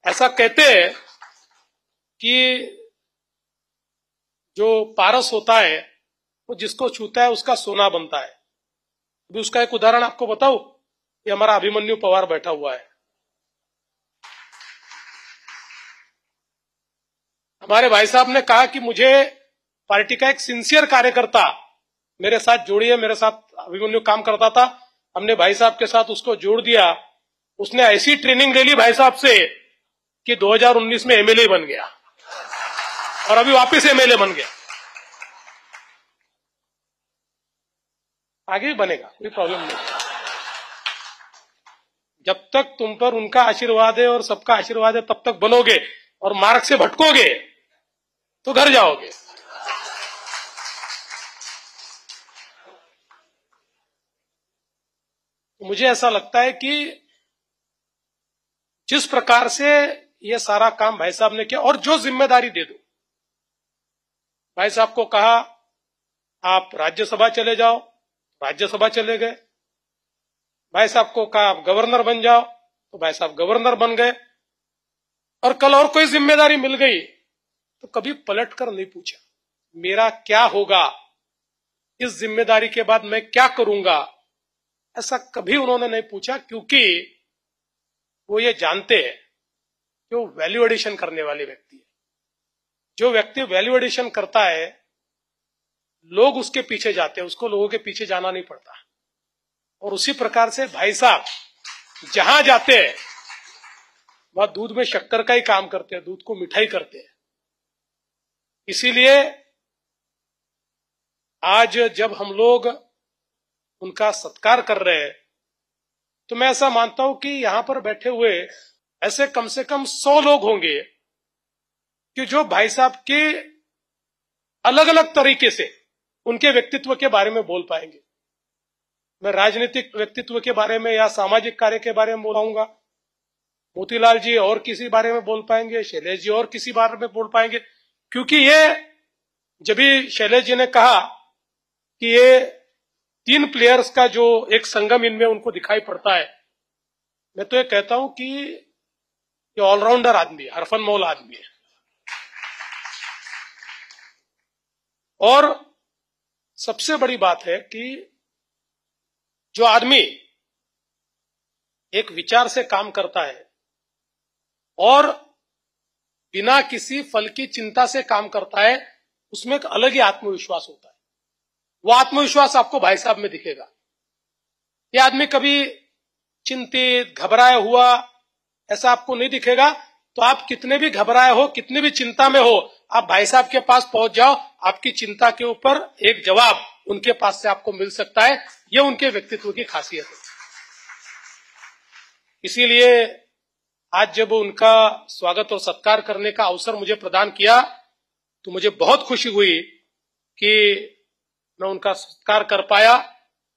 ऐसा कहते हैं कि जो पारस होता है वो जिसको छूता है उसका सोना बनता है। अभी उसका एक उदाहरण आपको बताऊं, ये हमारा अभिमन्यु पवार बैठा हुआ है। हमारे भाई साहब ने कहा कि मुझे पार्टी का एक सिंसियर कार्यकर्ता मेरे साथ जोड़िए। मेरे साथ अभिमन्यु काम करता था, हमने भाई साहब के साथ उसको जोड़ दिया। उसने ऐसी ट्रेनिंग ले ली भाई साहब से कि 2019 में एमएलए बन गया और अभी वापस एमएलए बन गया। आगे भी बनेगा, कोई प्रॉब्लम नहीं। जब तक तुम पर उनका आशीर्वाद है और सबका आशीर्वाद है तब तक बनोगे, और मार्ग से भटकोगे तो घर जाओगे। मुझे ऐसा लगता है कि जिस प्रकार से ये सारा काम भाई साहब ने किया, और जो जिम्मेदारी दे दो, भाई साहब को कहा आप राज्यसभा चले जाओ, राज्यसभा चले गए। भाई साहब को कहा आप गवर्नर बन जाओ, तो भाई साहब गवर्नर बन गए। और कल और कोई जिम्मेदारी मिल गई तो कभी पलट कर नहीं पूछा मेरा क्या होगा, इस जिम्मेदारी के बाद मैं क्या करूंगा, ऐसा कभी उन्होंने नहीं पूछा। क्योंकि वो ये जानते हैं कि वो वैल्यू एडिशन करने वाले व्यक्ति है। जो व्यक्ति वैल्यू एडिशन करता है लोग उसके पीछे जाते हैं, उसको लोगों के पीछे जाना नहीं पड़ता। और उसी प्रकार से भाई साहब जहां जाते हैं वह दूध में शक्कर का ही काम करते हैं, दूध को मिठाई करते हैं। इसीलिए आज जब हम लोग उनका सत्कार कर रहे हैं तो मैं ऐसा मानता हूं कि यहां पर बैठे हुए ऐसे कम से कम 100 लोग होंगे कि जो भाई साहब के अलग अलग तरीके से उनके व्यक्तित्व के बारे में बोल पाएंगे। मैं राजनीतिक व्यक्तित्व के बारे में या सामाजिक कार्य के बारे में बोलाऊंगा, मोतीलाल जी और किसी बारे में बोल पाएंगे, शैलेश जी और किसी बारे में बोल पाएंगे। क्योंकि ये जब भी शैलेश जी ने कहा कि ये 3 प्लेयर्स का जो एक संगम इनमें उनको दिखाई पड़ता है, मैं तो ये कहता हूं कि ये ऑलराउंडर आदमी है, हरफनमौल आदमी है। और सबसे बड़ी बात है कि जो आदमी एक विचार से काम करता है और बिना किसी फल की चिंता से काम करता है, उसमें एक अलग ही आत्मविश्वास होता है। वो आत्मविश्वास आपको भाई साहब में दिखेगा। ये आदमी कभी चिंतित घबराया हुआ ऐसा आपको नहीं दिखेगा। तो आप कितने भी घबराए हो, कितने भी चिंता में हो, आप भाई साहब के पास पहुंच जाओ, आपकी चिंता के ऊपर एक जवाब उनके पास से आपको मिल सकता है। ये उनके व्यक्तित्व की खासियत है। इसीलिए आज जब उनका स्वागत और सत्कार करने का अवसर मुझे प्रदान किया तो मुझे बहुत खुशी हुई कि मैं उनका सत्कार कर पाया।